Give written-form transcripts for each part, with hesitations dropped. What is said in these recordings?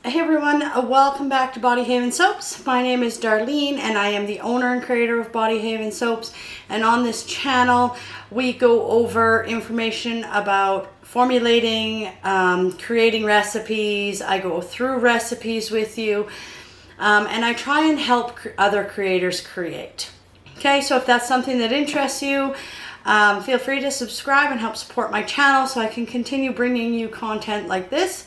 Hey everyone, welcome back to Bodyhaven Soaps. My name is Darlene and I am the owner and creator of Bodyhaven Soaps, and on this channel we go over information about formulating, creating recipes. I go through recipes with you and I try and help other creators create. Okay, so if that's something that interests you, feel free to subscribe and help support my channel so I can continue bringing you content like this.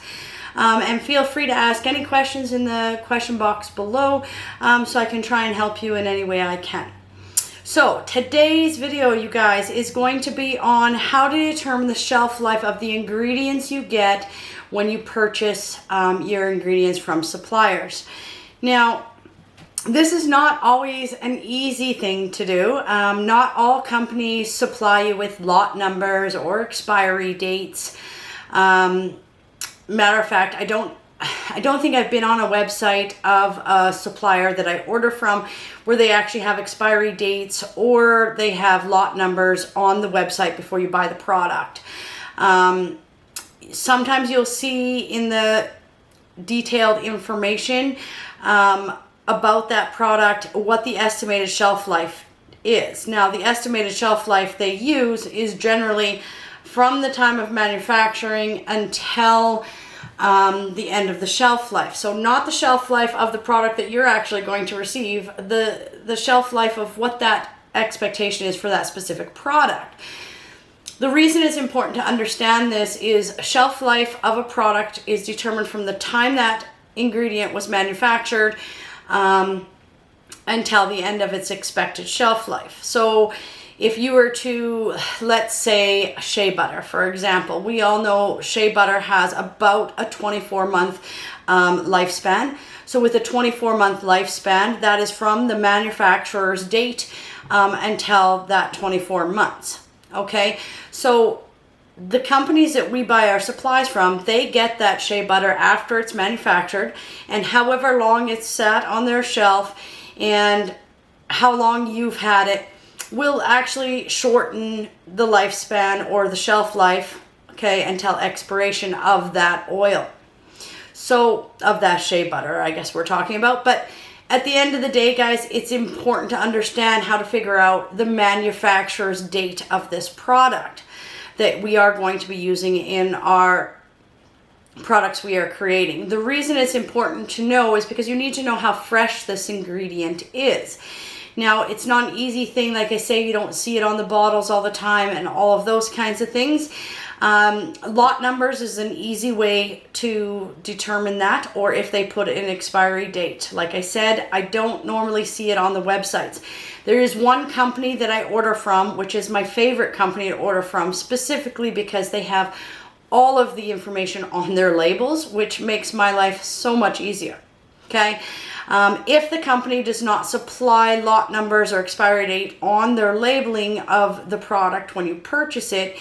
And feel free to ask any questions in the question box below so I can try and help you in any way I can. So today's video, you guys, is going to be on how to determine the shelf life of the ingredients you get when you purchase your ingredients from suppliers. Now, this is not always an easy thing to do. Not all companies supply you with lot numbers or expiry dates. Matter of fact, I don't think I've been on a website of a supplier that I order from where they actually have expiry dates or they have lot numbers on the website before you buy the product. Sometimes you'll see in the detailed information about that product what the estimated shelf life is. Now, the estimated shelf life they use is generally from the time of manufacturing until the end of the shelf life. So not the shelf life of the product that you're actually going to receive, the shelf life of what that expectation is for that specific product. The reason it's important to understand this is shelf life of a product is determined from the time that ingredient was manufactured until the end of its expected shelf life. So if you were to, let's say, shea butter, for example, we all know shea butter has about a 24-month lifespan. So with a 24-month lifespan, that is from the manufacturer's date until that 24 months. Okay, so the companies that we buy our supplies from, they get that shea butter after it's manufactured, and however long it's sat on their shelf and how long you've had it will actually shorten the lifespan or the shelf life, okay, until expiration of that oil. So, of that shea butter, I guess we're talking about. But at the end of the day, guys, it's important to understand how to figure out the manufacturer's date of this product that we are going to be using in our products we are creating. The reason it's important to know is because you need to know how fresh this ingredient is. Now, it's not an easy thing. Like I say, you don't see it on the bottles all the time and all of those kinds of things. Lot numbers is an easy way to determine that, or if they put an expiry date. Like I said, I don't normally see it on the websites. There is one company that I order from, which is my favorite company to order from, specifically because they have all of the information on their labels, which makes my life so much easier. Okay, if the company does not supply lot numbers or expiry date on their labeling of the product when you purchase it,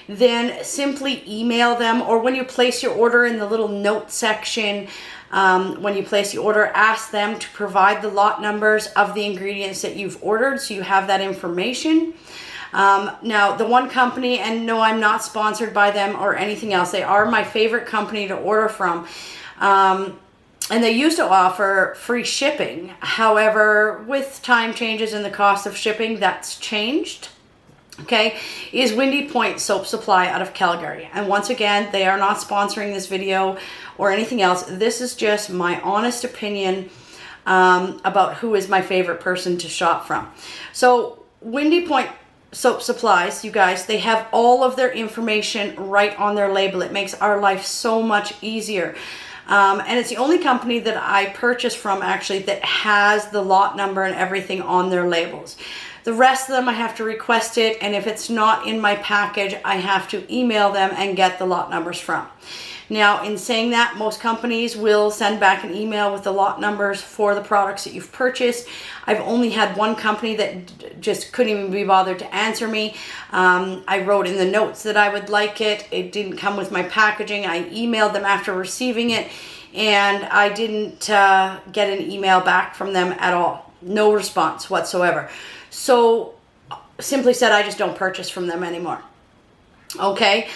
then simply email them, or when you place your order in the little note section, when you place the order, ask them to provide the lot numbers of the ingredients that you've ordered so you have that information. Now, the one company, and no, I'm not sponsored by them or anything else, they are my favorite company to order from. And they used to offer free shipping. However, with time changes and the cost of shipping, that's changed. Okay, is Windy Point Soap Supply out of Calgary. And once again, they are not sponsoring this video or anything else. This is just my honest opinion about who is my favorite person to shop from. So Windy Point Soap Supplies, you guys, they have all of their information right on their label. It makes our life so much easier. And it's the only company that I purchase from actually that has the lot number and everything on their labels. The rest of them I have to request it, and if it's not in my package, I have to email them and get the lot numbers from. Now, in saying that, most companies will send back an email with the lot numbers for the products that you've purchased. I've only had one company that just couldn't even be bothered to answer me. I wrote in the notes that I would like it. It didn't come with my packaging. I emailed them after receiving it, and I didn't get an email back from them at all. No response whatsoever. So, simply said, I just don't purchase from them anymore. Okay?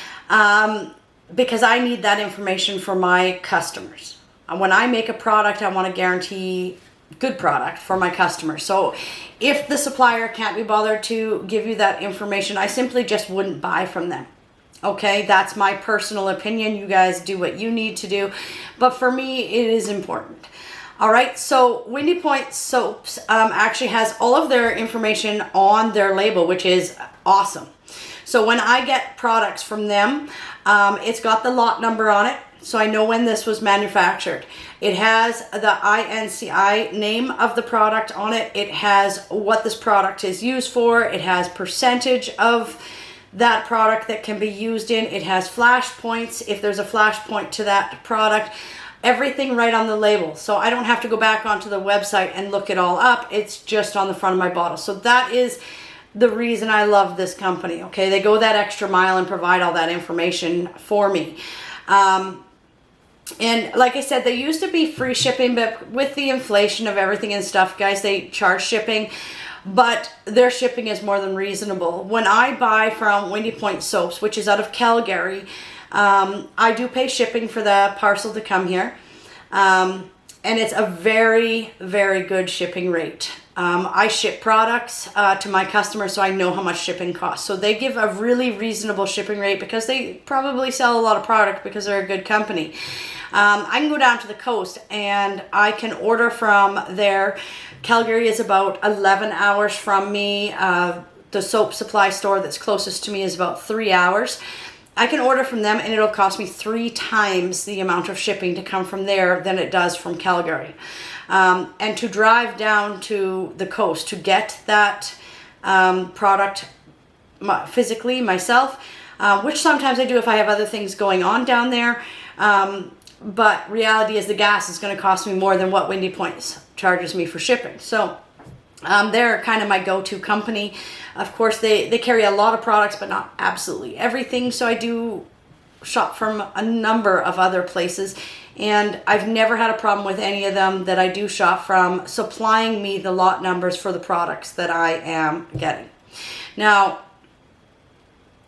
Because I need that information for my customers. when I make a product, I want to guarantee good product for my customers. So if the supplier can't be bothered to give you that information, I simply just wouldn't buy from them. Okay, that's my personal opinion. You guys do what you need to do. But for me, it is important. All right, so Windy Point Soaps actually has all of their information on their label, which is awesome. So when I get products from them, it's got the lot number on it, so I know when this was manufactured. It has the INCI name of the product on it. It has what this product is used for. It has percentage of that product that can be used in. It has flash points if there's a flash point to that product. Everything right on the label. So I don't have to go back onto the website and look it all up. It's just on the front of my bottle. So that is the reason I love this company. Okay, they go that extra mile and provide all that information for me. And like I said, they used to be free shipping, but with the inflation of everything and stuff, guys, they charge shipping. But their shipping is more than reasonable. When I buy from Windy Point Soaps, which is out of Calgary, I do pay shipping for the parcel to come here. And it's a very, very good shipping rate. I ship products to my customers, so I know how much shipping costs. So they give a really reasonable shipping rate because they probably sell a lot of product because they're a good company. I can go down to the coast and I can order from there. Calgary is about 11 hours from me. The soap supply store that's closest to me is about 3 hours. I can order from them and it'll cost me 3 times the amount of shipping to come from there than it does from Calgary. And to drive down to the coast to get that product physically myself, which sometimes I do if I have other things going on down there. But reality is the gas is going to cost me more than what Windy Point charges me for shipping. So they're kind of my go-to company. Of course, they carry a lot of products, but not absolutely everything. So I do shop from a number of other places. And I've never had a problem with any of them that I do shop from supplying me the lot numbers for the products that I am getting. Now,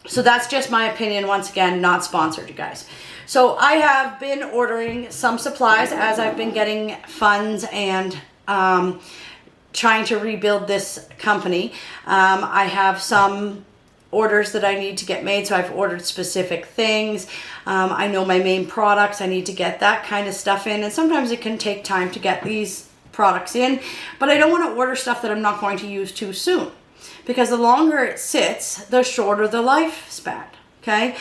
so that's just my opinion. Once again, not sponsored, you guys. So I have been ordering some supplies as I've been getting funds and trying to rebuild this company. I have some orders that I need to get made, so I've ordered specific things. I know my main products, I need to get that kind of stuff in, and sometimes it can take time to get these products in, but I don't want to order stuff that I'm not going to use too soon, because the longer it sits, the shorter the lifespan. Okay,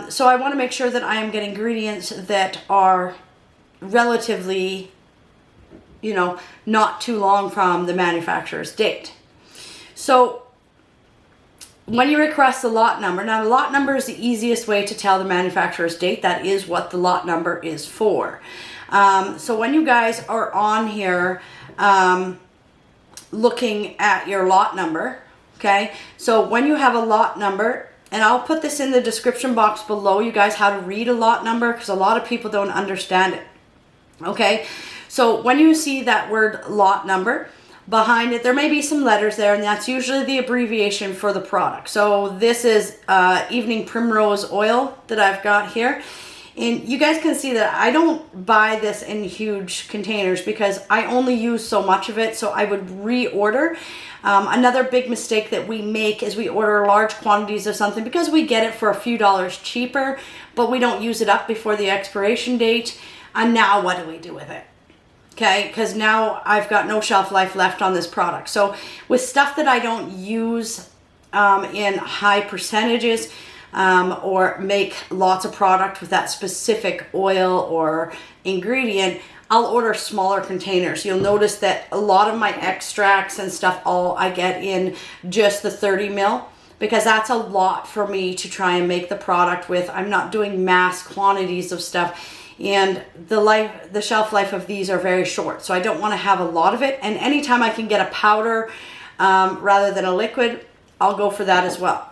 so I want to make sure that I am getting ingredients that are relatively, not too long from the manufacturer's date. So when you request the lot number, now the lot number is the easiest way to tell the manufacturer's date. That is what the lot number is for. So when you guys are on here looking at your lot number, okay, so when you have a lot number, and I'll put this in the description box below, you guys, how to read a lot number, because a lot of people don't understand it. Okay, so when you see that word lot number, behind it, there may be some letters there, and that's usually the abbreviation for the product. So this is Evening Primrose Oil that I've got here. And you guys can see that I don't buy this in huge containers because I only use so much of it, so I would reorder. Another big mistake that we make is we order large quantities of something because we get it for a few dollars cheaper, but we don't use it up before the expiration date. And now what do we do with it? Okay, because now I've got no shelf life left on this product. So with stuff that I don't use in high percentages, or make lots of product with that specific oil or ingredient, I'll order smaller containers. You'll notice that a lot of my extracts and stuff, all I get in just the 30 mil, because that's a lot for me to try and make the product with. I'm not doing mass quantities of stuff, and the shelf life of these are very short, so I don't want to have a lot of it. And anytime I can get a powder rather than a liquid, I'll go for that as well.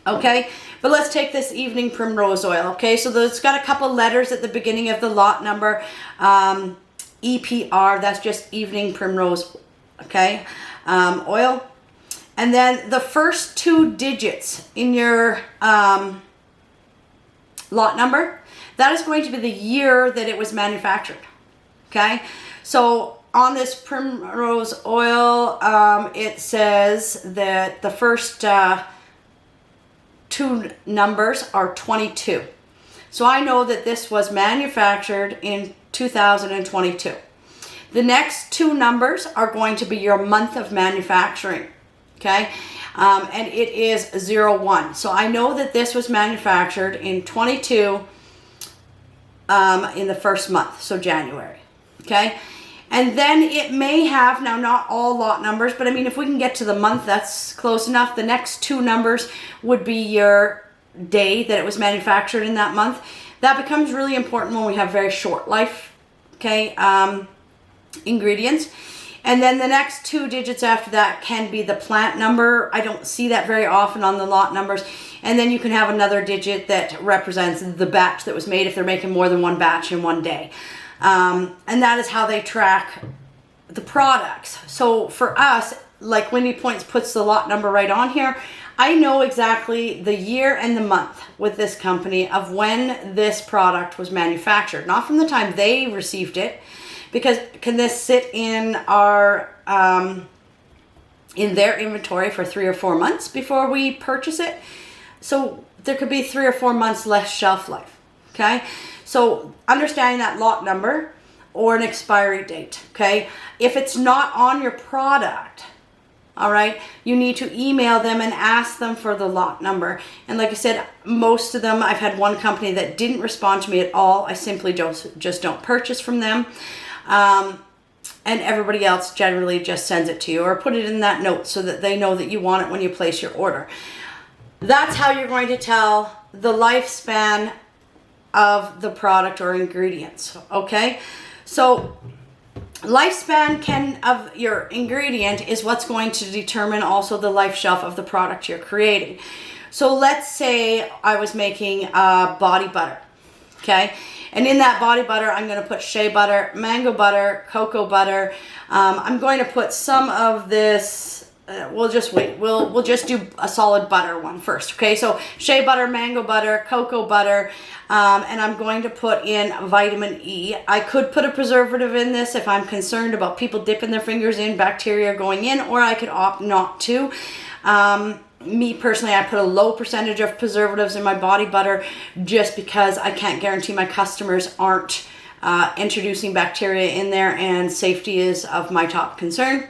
Okay, but let's take this Evening Primrose Oil. Okay, so it's got a couple letters at the beginning of the lot number. EPR, that's just Evening Primrose, okay, oil. And then the first 2 digits in your lot number, that is going to be the year that it was manufactured. Okay, so on this primrose oil, it says that the first two numbers are 22. So I know that this was manufactured in 2022. The next two numbers are going to be your month of manufacturing, okay? And it is 01. So I know that this was manufactured in 22 in the first month, so January, okay? And then it may have, now not all lot numbers, but I mean, if we can get to the month, that's close enough. The next two numbers would be your day that it was manufactured in that month. That becomes really important when we have very short life, okay, ingredients. And then the next two digits after that can be the plant number. I don't see that very often on the lot numbers. And then you can have another digit that represents the batch that was made if they're making more than one batch in one day. And that is how they track the products. So for us, like Windy Points puts the lot number right on here, I know exactly the year and the month with this company of when this product was manufactured. Not from the time they received it, because can this sit in our in their inventory for 3 or 4 months before we purchase it? So there could be 3 or 4 months less shelf life, okay? So understanding that lot number or an expiry date, okay? If it's not on your product, all right, you need to email them and ask them for the lot number. And like I said, most of them, I've had one company that didn't respond to me at all. I simply just don't purchase from them. And everybody else generally just sends it to you or put it in that note so that they know that you want it when you place your order. That's how you're going to tell the lifespan of the product or ingredients, okay? So lifespan of your ingredient is what's going to determine also the life shelf of the product you're creating. So let's say I was making body butter, okay? And in that body butter, I'm going to put shea butter, mango butter, cocoa butter. I'm going to put some of this. We'll just wait. We'll just do a solid butter one first. Okay, so shea butter, mango butter, cocoa butter, and I'm going to put in vitamin E. I could put a preservative in this if I'm concerned about people dipping their fingers in, bacteria going in, or I could opt not to. Me personally, I put a low percentage of preservatives in my body butter just because I can't guarantee my customers aren't introducing bacteria in there, and safety is of my top concern.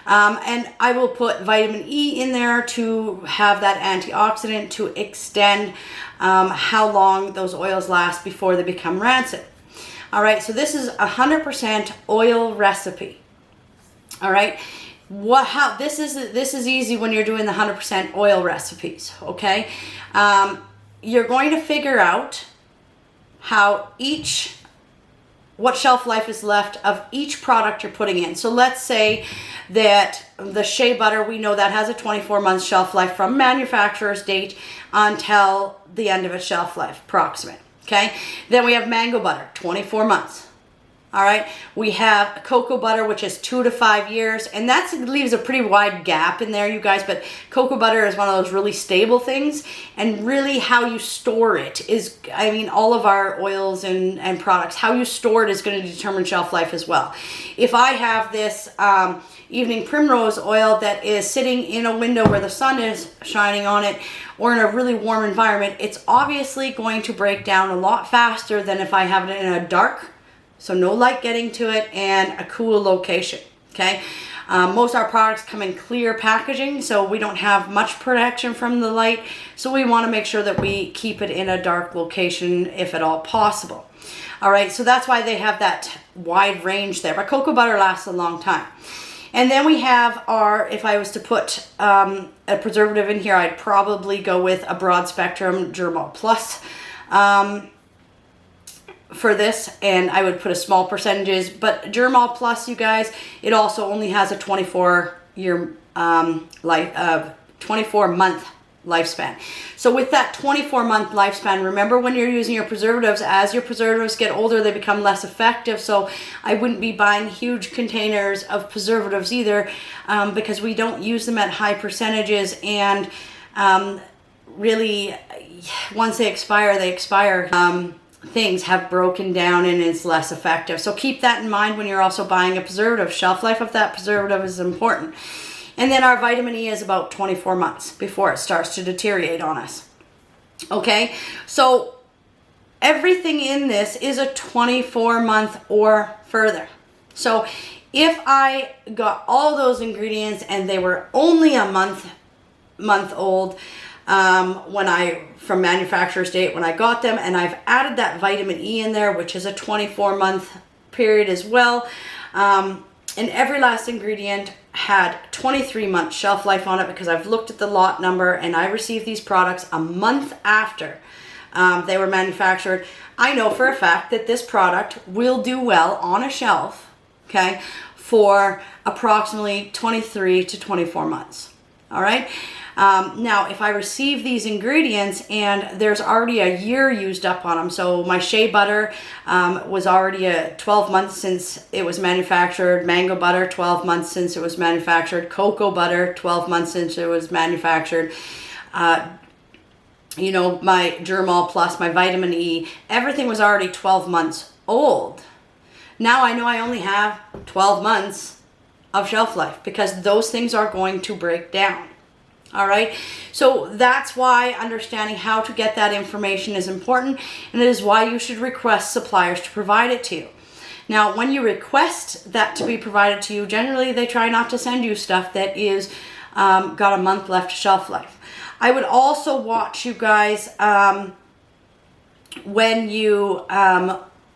And I will put vitamin E in there to have that antioxidant to extend how long those oils last before they become rancid. All right, so this is 100% oil recipe. All right, this is easy when you're doing the 100% oil recipes. Okay, you're going to figure out what shelf life is left of each product you're putting in. So let's say that the shea butter, we know that has a 24-month shelf life from manufacturer's date until the end of its shelf life, approximate, okay? Then we have mango butter, 24 months. All right, we have cocoa butter, which is 2 to 5 years, and that leaves a pretty wide gap in there, you guys, but cocoa butter is one of those really stable things, and really how you store it is, I mean, all of our oils and products, how you store it is going to determine shelf life as well. If I have this evening primrose oil that is sitting in a window where the sun is shining on it, or in a really warm environment, it's obviously going to break down a lot faster than if I have it in a dark, so no light getting to it, and a cool location, okay? Most of our products come in clear packaging, so we don't have much protection from the light, so we want to make sure that we keep it in a dark location if at all possible. All right, so that's why they have that wide range there, but cocoa butter lasts a long time. And then we have our, if I was to put a preservative in here, I'd probably go with a broad spectrum Germall Plus. For this, and I would put a small percentages, but Germall Plus, you guys, it also only has a 24-year 24-month lifespan. So with that 24-month lifespan, remember when you're using your preservatives, as your preservatives get older, they become less effective. So I wouldn't be buying huge containers of preservatives either, because we don't use them at high percentages, and really, once they expire, they expire. things have broken down and is less effective. So keep that in mind when you're also buying a preservative. Shelf life of that preservative is important. And then our vitamin E is about 24 months before it starts to deteriorate on us. Okay, so everything in this is a 24-month or further. So if I got all those ingredients and they were only a month old from manufacturer's date when I got them, and I've added that vitamin E in there, which is a 24-month period as well, and every last ingredient had 23-month shelf life on it because I've looked at the lot number and I received these products a month after they were manufactured. I know for a fact that this product will do well on a shelf, okay, for approximately 23 to 24 months. All right. Now, if I receive these ingredients and there's already a year used up on them, so my shea butter was already 12 months since it was manufactured, mango butter 12 months since it was manufactured, cocoa butter 12 months since it was manufactured, you know, my Germall Plus, my vitamin E, everything was already 12 months old. Now I know I only have 12 months of shelf life because those things are going to break down. All right, so that's why understanding how to get that information is important, and it is why you should request suppliers to provide it to you. Now, when you request that to be provided to you, generally they try not to send you stuff that is got a month left shelf life. I would also watch you guys when you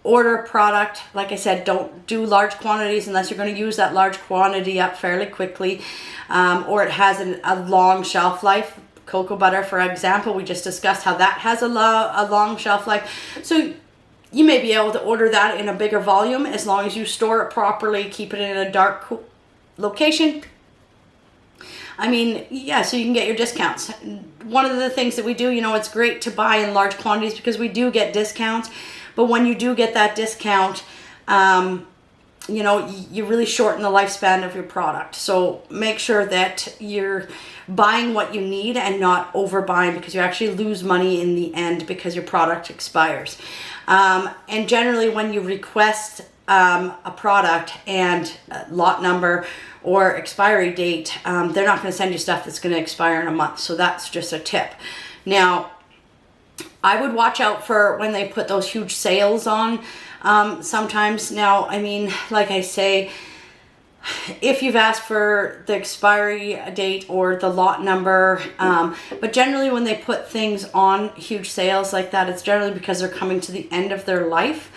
order a product. Like I said, don't do large quantities unless you're going to use that large quantity up fairly quickly, or it has a long shelf life. Cocoa butter, for example, we just discussed how that has a long shelf life. So you may be able to order that in a bigger volume as long as you store it properly, keep it in a dark location. I mean, yeah, so you can get your discounts. One of the things that we do, you know, it's great to buy in large quantities because we do get discounts. But when you do get that discount, you know, you really shorten the lifespan of your product. So make sure that you're buying what you need and not overbuying, because you actually lose money in the end because your product expires. And generally when you request a product and lot number or expiry date, they're not going to send you stuff that's going to expire in a month. So that's just a tip. Now, I would watch out for when they put those huge sales on sometimes. Now, I mean, like I say, if you've asked for the expiry date or the lot number, but generally when they put things on huge sales like that, it's generally because they're coming to the end of their life.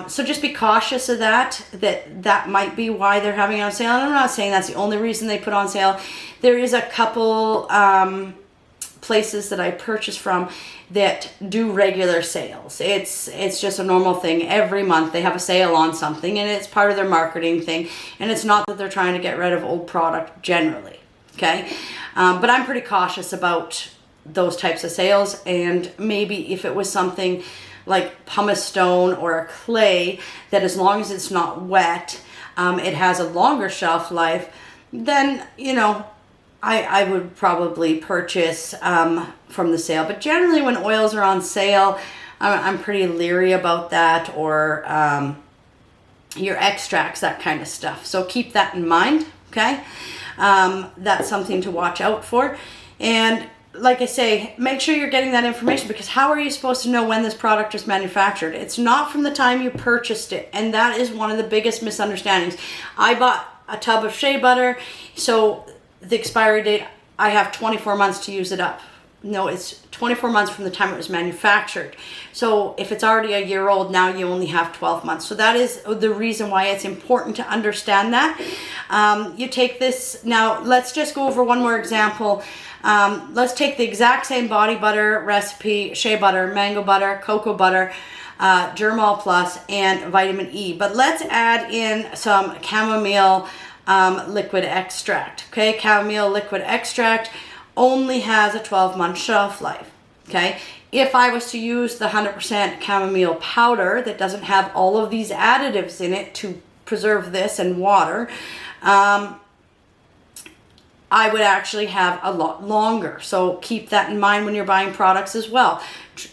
So just be cautious of that might be why they're having it on sale. And I'm not saying that's the only reason they put on sale. There is a couple places that I purchase from that do regular sales. It's just a normal thing. Every month they have a sale on something, and it's part of their marketing thing. And it's not that they're trying to get rid of old product generally. Okay. But I'm pretty cautious about those types of sales. And maybe if it was something like pumice stone or a clay, that as long as it's not wet, it has a longer shelf life, then, you know, I would probably purchase from the sale. But generally when oils are on sale, I'm pretty leery about that, or your extracts, that kind of stuff. So keep that in mind, okay? That's something to watch out for. And like I say, make sure you're getting that information, because how are you supposed to know when this product is manufactured? It's not from the time you purchased it. And that is one of the biggest misunderstandings. I bought a tub of shea butter, so the expiry date, I have 24 months to use it up. No, it's 24 months from the time it was manufactured. So if it's already a year old, now you only have 12 months. So that is the reason why it's important to understand that. You take this, now let's just go over one more example. Let's take the exact same body butter recipe, shea butter, mango butter, cocoa butter, Germall Plus, and vitamin E. But let's add in some chamomile liquid extract. Okay, chamomile liquid extract only has a 12-month shelf life. Okay, if I was to use the 100% chamomile powder that doesn't have all of these additives in it to preserve this and water, I would actually have a lot longer. So keep that in mind when you're buying products as well.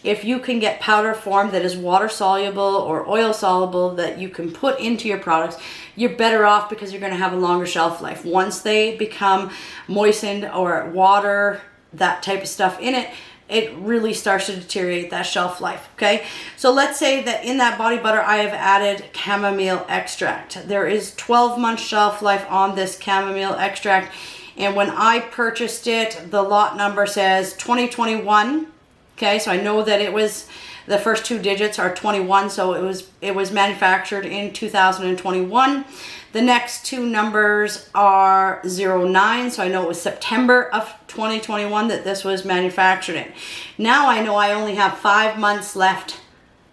If you can get powder form that is water soluble or oil soluble that you can put into your products, you're better off because you're going to have a longer shelf life. Once they become moistened or water, that type of stuff in it, it really starts to deteriorate that shelf life. Okay, so let's say that in that body butter I have added chamomile extract. There is 12-month shelf life on this chamomile extract, and when I purchased it, the lot number says 2021. Okay, so I know that it was, the first two digits are 21, so it was manufactured in 2021. The next two numbers are 09, so I know it was September of 2021 that this was manufactured in. Now I know I only have 5 months left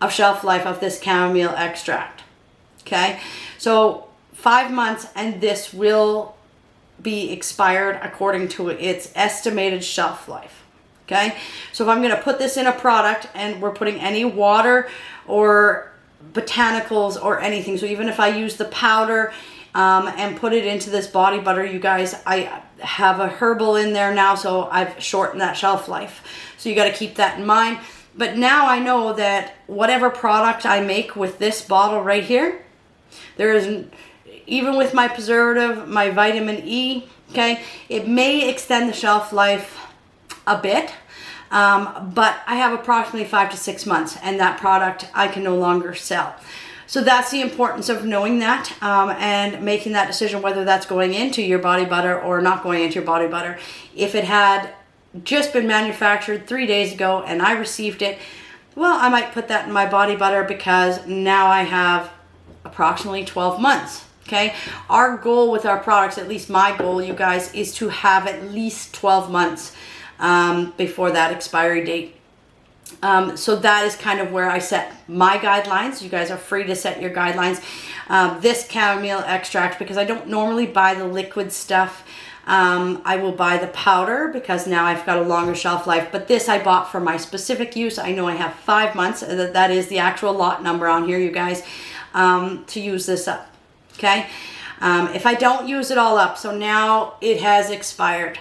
of shelf life of this chamomile extract. Okay, so 5 months, and this will be expired according to its estimated shelf life. Okay, so if I'm going to put this in a product and we're putting any water or botanicals or anything, so even if I use the powder and put it into this body butter, you guys, I have a herbal in there now, so I've shortened that shelf life. So you got to keep that in mind. But now I know that whatever product I make with this bottle right here, there is, even with my preservative, my vitamin E, okay, it may extend the shelf life a bit, but I have approximately 5 to 6 months, and that product I can no longer sell. So that's the importance of knowing that and making that decision whether that's going into your body butter or not going into your body butter. If it had just been manufactured 3 days ago and I received it, well, I might put that in my body butter because now I have approximately 12 months. Okay, our goal with our products, at least my goal, you guys, is to have at least 12 months before that expiry date. So that is kind of where I set my guidelines. You guys are free to set your guidelines. This chamomile extract, because I don't normally buy the liquid stuff, I will buy the powder because now I've got a longer shelf life. But this I bought for my specific use. I know I have 5 months. That is the actual lot number on here, you guys, to use this up. Okay, if I don't use it all up, so now it has expired,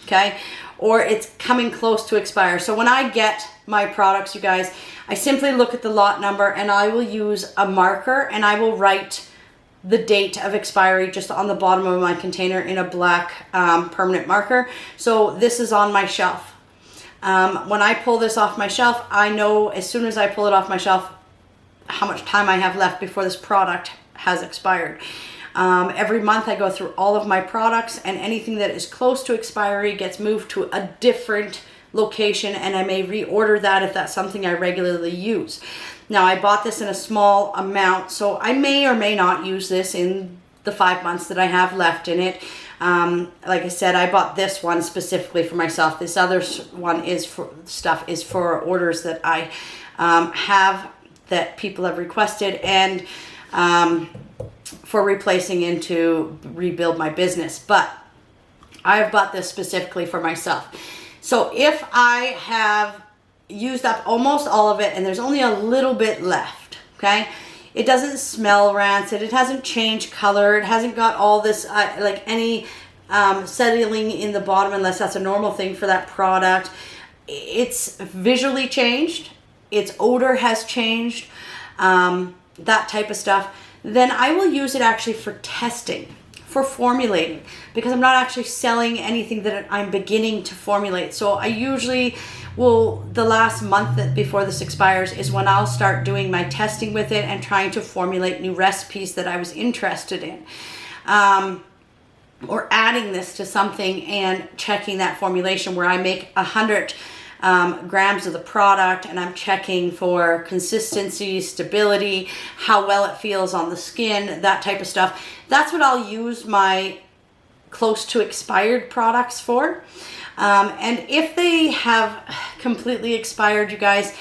okay, or it's coming close to expire. So when I get my products, you guys, I simply look at the lot number and I will use a marker and I will write the date of expiry just on the bottom of my container in a black permanent marker. So this is on my shelf. When I pull this off my shelf, I know as soon as I pull it off my shelf how much time I have left before this product has expired. Every month I go through all of my products, and anything that is close to expiry gets moved to a different location, and I may reorder that if that's something I regularly use. Now I bought this in a small amount, so I may or may not use this in the 5 months that I have left in it. Like I said, I bought this one specifically for myself. This other one is for orders that I have that people have requested, and for replacing in to rebuild my business. But I've bought this specifically for myself. So if I have used up almost all of it and there's only a little bit left, okay, it doesn't smell rancid, it hasn't changed color, it hasn't got all this like any settling in the bottom, unless that's a normal thing for that product. It's visually changed, its odor has changed, that type of stuff. Then I will use it actually for testing, for formulating, because I'm not actually selling anything that I'm beginning to formulate. So I usually will, the last month before this expires is when I'll start doing my testing with it and trying to formulate new recipes that I was interested in. Or adding this to something and checking that formulation where I make 100 grams of the product and I'm checking for consistency, stability, how well it feels on the skin, that type of stuff. That's what I'll use my close to expired products for. And if they have completely expired, you guys,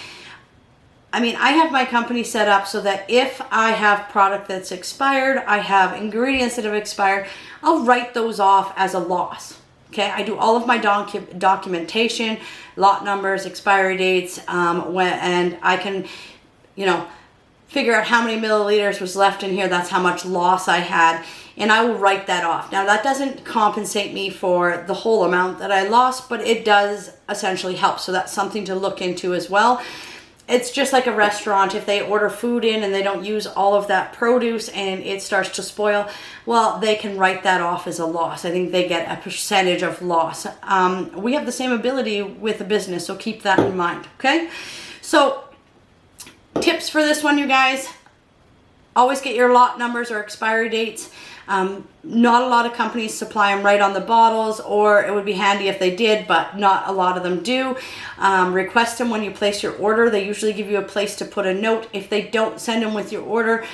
I mean, I have my company set up so that if I have product that's expired, I have ingredients that have expired, I'll write those off as a loss. Okay, I do all of my documentation, lot numbers, expiry dates, and I can, figure out how many milliliters was left in here. That's how much loss I had. And I will write that off. Now that doesn't compensate me for the whole amount that I lost, but it does essentially help. So that's something to look into as well. It's just like a restaurant. If they order food in and they don't use all of that produce and it starts to spoil, well, they can write that off as a loss. I think they get a percentage of loss. We have the same ability with a business, so keep that in mind, okay? So tips for this one, you guys. Always get your lot numbers or expiry dates. Not a lot of companies supply them right on the bottles, or it would be handy if they did, but not a lot of them do. Request them when you place your order. They usually give you a place to put a note. If they don't send them with your order,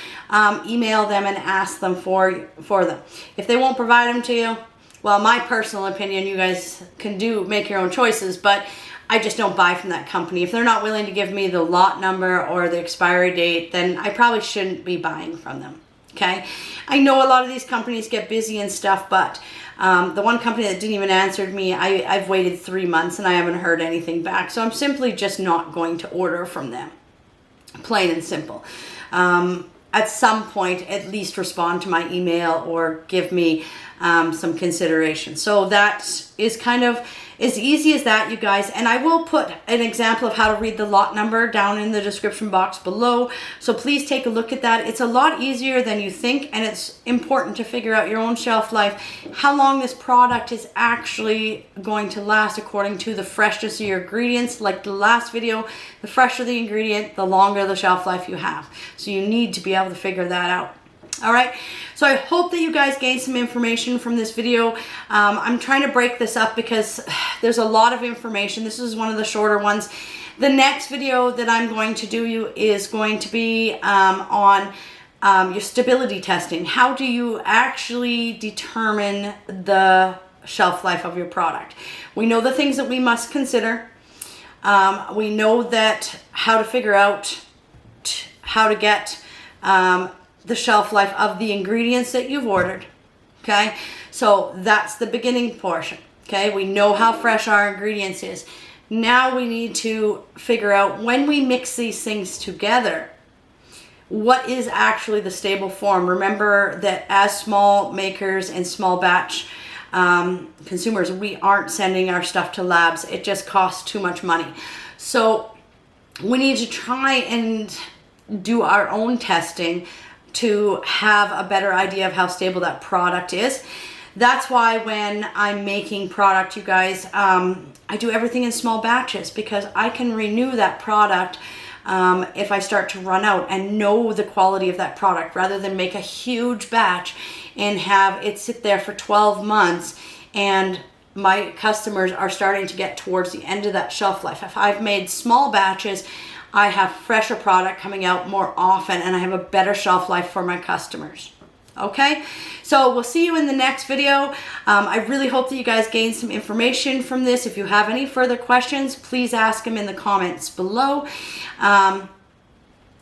email them and ask them for them. If they won't provide them to you, well, my personal opinion, you guys can make your own choices, but I just don't buy from that company. If they're not willing to give me the lot number or the expiry date, then I probably shouldn't be buying from them. Okay, I know a lot of these companies get busy and stuff, but the one company that didn't even answer me, I've waited 3 months and I haven't heard anything back. So I'm simply just not going to order from them. Plain and simple. At some point, at least respond to my email or give me some consideration. So that is kind of as easy as that, you guys. And I will put an example of how to read the lot number down in the description box below. So please take a look at that. It's a lot easier than you think, and it's important to figure out your own shelf life, how long this product is actually going to last according to the freshness of your ingredients. Like the last video, the fresher the ingredient, the longer the shelf life you have. So you need to be able to figure that out. All right, so I hope that you guys gained some information from this video. I'm trying to break this up because there's a lot of information. This is one of the shorter ones. The next video that I'm going to do is going to be on your stability testing. How do you actually determine the shelf life of your product? We know the things that we must consider. We know that how to figure out how to get the shelf life of the ingredients that you've ordered. Okay, so that's the beginning portion. Okay, we know how fresh our ingredients is. Now we need to figure out, when we mix these things together, what is actually the stable form. Remember that as small makers and small batch consumers, we aren't sending our stuff to labs. It just costs too much money. So we need to try and do our own testing to have a better idea of how stable that product is. That's why when I'm making product, you guys, I do everything in small batches, because I can renew that product if I start to run out, and know the quality of that product, rather than make a huge batch and have it sit there for 12 months and my customers are starting to get towards the end of that shelf life. If I've made small batches, I have fresher product coming out more often, and I have a better shelf life for my customers. Okay, so we'll see you in the next video. I really hope that you guys gained some information from this. If you have any further questions, please ask them in the comments below. I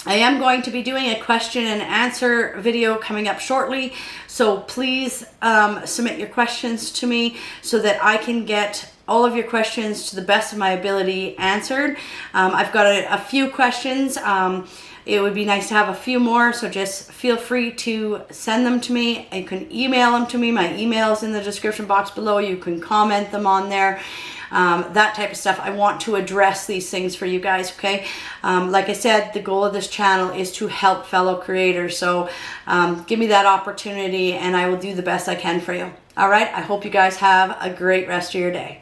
am going to be doing a question and answer video coming up shortly, so please submit your questions to me so that I can get all of your questions to the best of my ability answered. I've got a few questions. It would be nice to have a few more, so just feel free to send them to me. You can email them to me. My email is in the description box below. You can comment them on there. That type of stuff. I want to address these things for you guys, okay? Like I said, the goal of this channel is to help fellow creators. So give me that opportunity and I will do the best I can for you. All right? I hope you guys have a great rest of your day.